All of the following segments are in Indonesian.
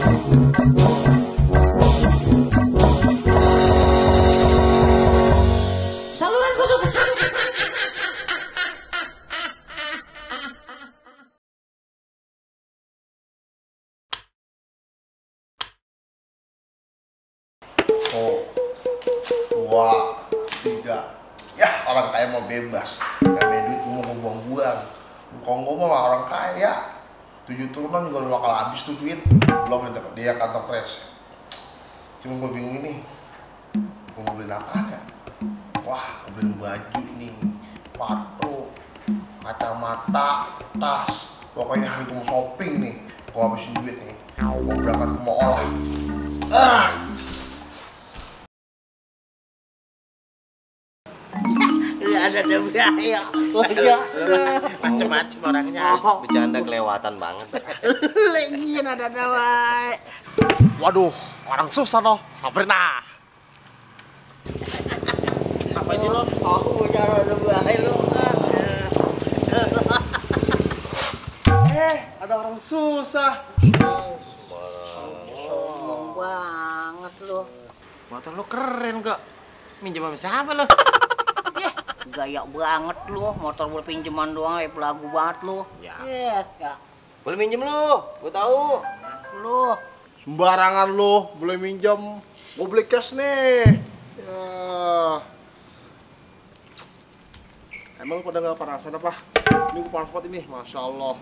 Saluran khusus. Oh, 2, 3. Ya, orang kaya mau bebas. Gak ada duit mau buang-buang. Konggo mah orang kaya. 7 turunan juga udah bakal habis tuh duit. Belum yang dapet dia kantong kres. Cuma gue bingung ini. Gue mau beliin apaan ya? Wah, gue beliin baju nih, sepatu, kacamata, tas. Pokoknya gue mau shopping nih. Gue habisin duit nih. Gue berangkat ke mall. Ada bahaya wajah Macem-macem orangnya. Bercanda kelewatan banget. lagi ada wae. Waduh, orang susah noh. Sabar nah. Apa sih lo? Oh, jangan ada bahaya lo. Ada orang susah. Sombong banget lo. Motor lu keren gak? Minjem sama siapa lo? Gaya banget lu, motor buat pinjaman doang, pelagu banget lu. Ya. Ya. Boleh minjem lu, gua tahu. Lu. Sembarangan lu, boleh minjam. Mau beli cash nih. Ya. Emang lu pada nggak panasan apa? Ini gua panas banget ini, masya Allah.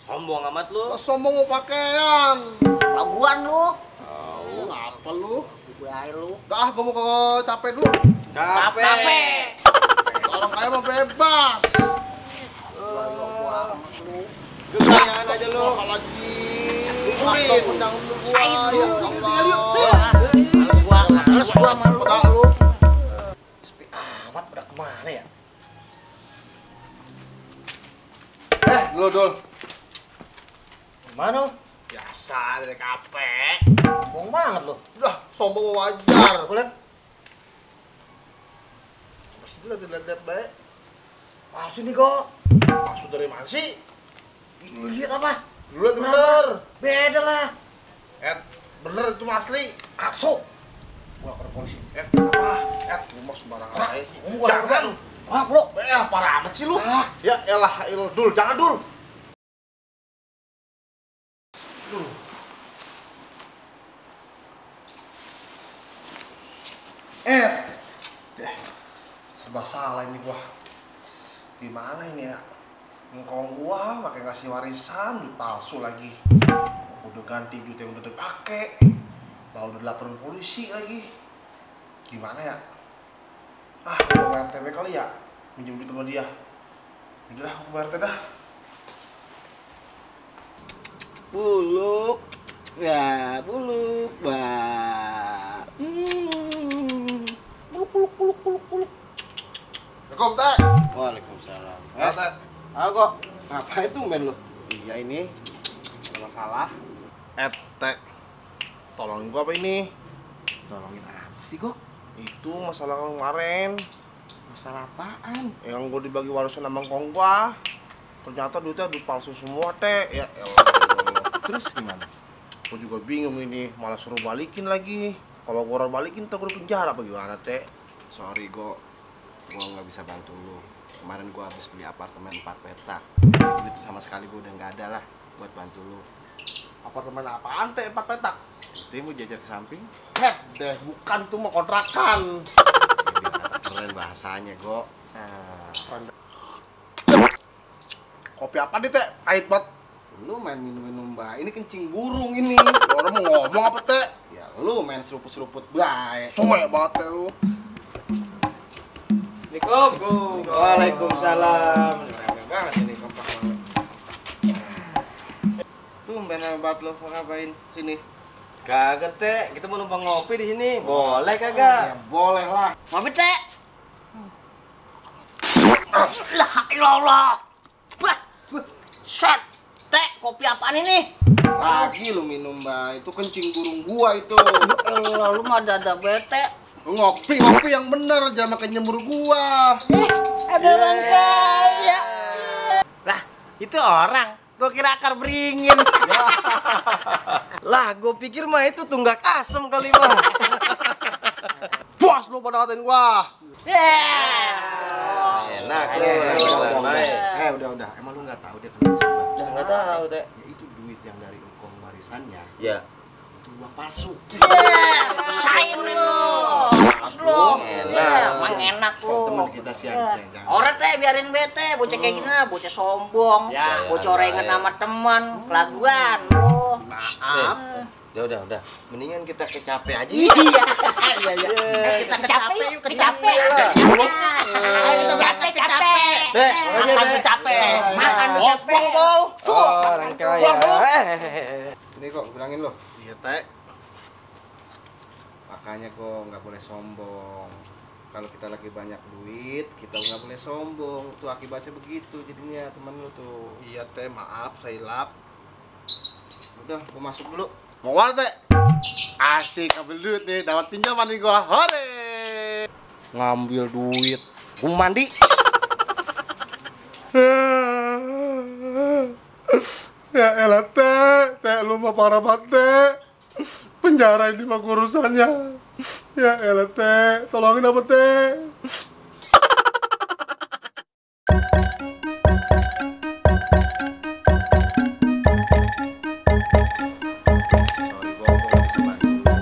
Sombong amat lu. Lah sombong mau pakaian. Pelaguan lu. Tahu apa lu? Bahaya lu. Dah, gua mau ke capek dulu. Kafe. Orang kaya mah bebas. Kekayaan aja lu. Apalagi. Kukurin. Undang lu gua. Sain Ya lu. Allah. Males gua sama lu. Pada lu. Sepi amat, pada kemana ya? Dul. Mana lu? Biasa dari kafe. Sombong banget lu. Udah, sombong wajar. Aku liat. Masih lihat baik. Palsu nih kok. Maksud dari mana sih? Lu lihat apa? Lu lihat bener. Beda lah. Bener itu mah asli. Masuk. Gua lapor polisi. Apa? Lu mah sembarangan aja. Jangan. Wah, bro. Parah amat sih lu. Ya elah, Dul, jangan Dul. Serba salah ini gua. Gimana ini ya? Ngkong gua pakai ngasih warisan, duit palsu lagi. Udah ganti duit yang udah dipakai. Lalu udah laporan polisi lagi. Gimana ya? Gua bayar RTP kali ya? Minjem duit sama dia. Udah, aku bayar RTP dah. Buluk. Ya, buluk. Bah. Buluk. Assalamualaikum, Teh. Waalaikumsalam. Teh. Kok ngapain tuh men lu? Iya ini ada masalah. Teh. Tolongin gua apa ini? Tolongin apa sih kok? Itu masalah kemarin. Masalah apaan? Yang gua dibagi warisan sama kong gua. Ternyata duitnya duit palsu semua, Teh. Ya elah. Terus gimana? Gua juga bingung ini, malah suruh balikin lagi. Kalau gua balikin, ntar gua di penjara apa gimana, Teh? Sorry, gua nggak bisa bantu lu. Kemarin gua habis beli apartemen 4 petak. Duit sama sekali gua udah nggak ada lah buat bantu lu. Apartemen apaan, Teh? 4 petak? Itu yang mau jajar ke samping. Deh, bukan tuh mah kontrakan. Keren bahasanya, Go. Kopi apa nih, Teh? Pahit banget. Lu main minum-minum mbak, ini kencing burung ini. Orang mau ngomong apa, Teh? Ya lu main seruput-seruput baik. Soe banget, Teh, lu. Assalamualaikum. Waalaikumsalam. Rame banget ini, kompak banget. Tumben hebat lu, mau ngapain sini? Kagak, Teh. Kita mau numpang ngopi di sini. Boleh kagak? Ya boleh lah. Ngopi, Teh. La ilallah. Wah. Set. Teh, kopi apaan ini? Lagi lu minum mbak, itu kencing burung gua itu. Lu mah dada bete. Ngopi yang bener, jangan makan nyemur gua. Ada orang kaya. Lah, itu orang. Gua kira akar beringin. Lah, gua pikir mah itu tunggak asem kali mah. Puas lu pada ngatain gua. Enak Udah. Emang lu nggak tahu dia kenapa sih, Bang? Udah nggak tahu, Teh. Ya itu duit yang dari engkong warisannya. Ya. Itu uang palsu. Sain lu. Lu. Emang enak lu. Teman kita siang-siang jangan. Orang teh biarin bete, bocah kayak gini lah, bocah sombong, bocah orengan sama teman, kelaguan lu. Maaf. Udah. Mendingan kita kecape aja. Iya. Kita kecape yuk, kecape. Ayo kita kecape. Teh, Makan kecape. Makan ospong tuh. Orang kaya. Ini kok bilangin lo. Iya, Teh. Makanya kok nggak boleh sombong. Kalau kita lagi banyak duit, kita nggak boleh sombong. Tuh akibatnya begitu jadinya teman lu tuh. Iya, Teh, maaf saya hilap. Udah, gua masuk dulu. Mau mana, Teh? Asik ambil duit nih, dapat pinjaman nih gua. Hore. Ngambil duit. Gua mandi. Ya elah, Teh lu mah parah banget, Teh. Penjara ini mah urusannya. Ya elah, Teh, tolongin apa, Teh? Sorry, gua nggak bisa bantu lu. Gua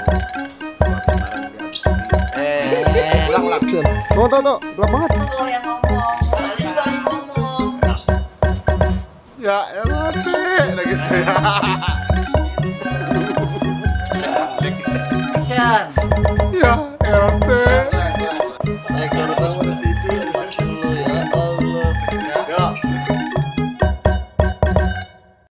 habis marah dia habis duit. Ulang. Tuh, gelap banget. Lu yang ngomong, kalian juga harus ngomong. Ya elah, Teh. Nah gitu ya. Action.